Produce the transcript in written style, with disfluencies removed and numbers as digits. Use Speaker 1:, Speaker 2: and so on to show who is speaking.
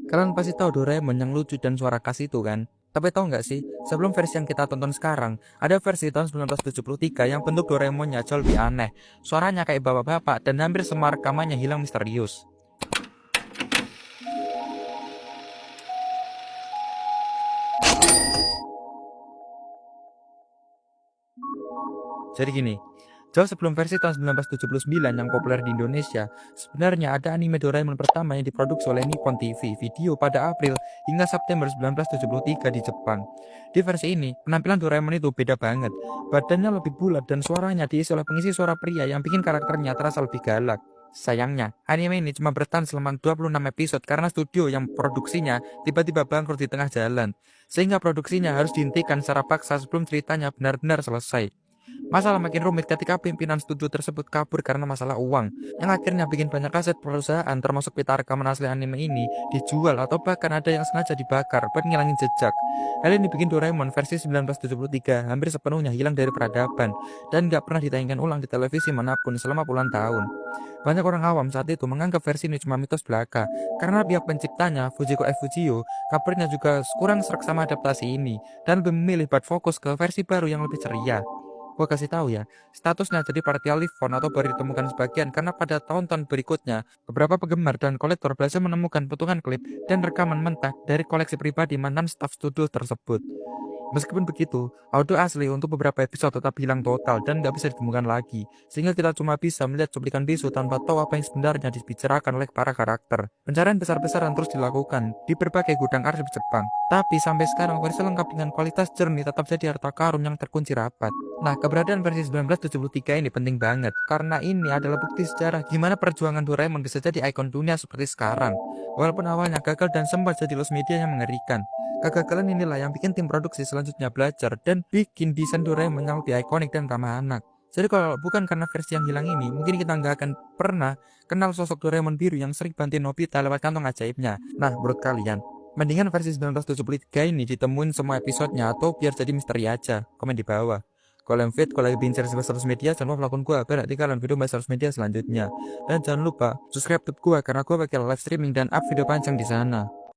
Speaker 1: Kalian pasti tahu Doraemon yang lucu dan suara khas itu kan? Tapi tahu nggak sih, sebelum versi yang kita tonton sekarang, ada versi tahun 1973 yang bentuk Doraemonnya jauh lebih aneh. Suaranya kayak bapak-bapak dan hampir semua rekamannya hilang misterius. Jadi gini, jauh sebelum versi tahun 1979 yang populer di Indonesia, sebenarnya ada anime Doraemon pertama yang diproduksi oleh Nippon TV Video pada April hingga September 1973 di Jepang. Di versi ini, penampilan Doraemon itu beda banget. Badannya lebih bulat dan suaranya diisi oleh pengisi suara pria yang bikin karakternya terasa lebih galak. Sayangnya, anime ini cuma bertahan selama 26 episode karena studio yang produksinya tiba-tiba bangkrut di tengah jalan, sehingga produksinya harus dihentikan secara paksa sebelum ceritanya benar-benar selesai. Masalah makin rumit ketika pimpinan studio tersebut kabur karena masalah uang, yang akhirnya bikin banyak aset perusahaan termasuk pita rekaman asli anime ini dijual atau bahkan ada yang sengaja dibakar buat ngilangin jejak. Hal ini bikin Doraemon versi 1973 hampir sepenuhnya hilang dari peradaban dan gak pernah ditayangkan ulang di televisi manapun selama puluhan tahun. Banyak orang awam saat itu menganggap versi ini cuma mitos belaka, karena pihak penciptanya, Fujiko Fujio, kabarnya juga kurang serak sama adaptasi ini, dan lebih memilih buat fokus ke versi baru yang lebih ceria. Gua kasih tahu ya, statusnya jadi partial live phone atau baru ditemukan sebagian karena pada tahun-tahun berikutnya, beberapa penggemar dan kolektor berhasil menemukan potongan klip dan rekaman mentah dari koleksi pribadi mantan staf studio tersebut. Meskipun begitu, audio asli untuk beberapa episode tetap hilang total dan nggak bisa ditemukan lagi, sehingga kita cuma bisa melihat cuplikan bisu tanpa tahu apa yang sebenarnya dibicarakan oleh para karakter. Pencarian besar-besaran terus dilakukan di berbagai gudang arsip Jepang, tapi sampai sekarang versi lengkap dengan kualitas jernih tetap jadi harta karun yang terkunci rapat. Nah, keberadaan versi 1973 ini penting banget, karena ini adalah bukti sejarah gimana perjuangan Doraemon bisa jadi ikon dunia seperti sekarang. Walaupun awalnya gagal dan sempat jadi loss media yang mengerikan, kegagalan inilah yang bikin tim produksi selanjutnya belajar dan bikin desain Doraemon yang lebih ikonik dan ramah anak. Jadi kalau bukan karena versi yang hilang ini, mungkin kita nggak akan pernah kenal sosok Doraemon biru yang sering bantuin Nobita lewat kantong ajaibnya. Nah, menurut kalian, mendingan versi 1973 ini ditemuin semua episodenya atau biar jadi misteri aja? Komen di bawah. Kalau yang fit, kalau lagi bincang bahas sosial media, jangan lupa lakon gue biar nanti kalian video bahas sosial media selanjutnya. Dan jangan lupa subscribe ke gue karena gue bakal live streaming dan up video panjang di sana.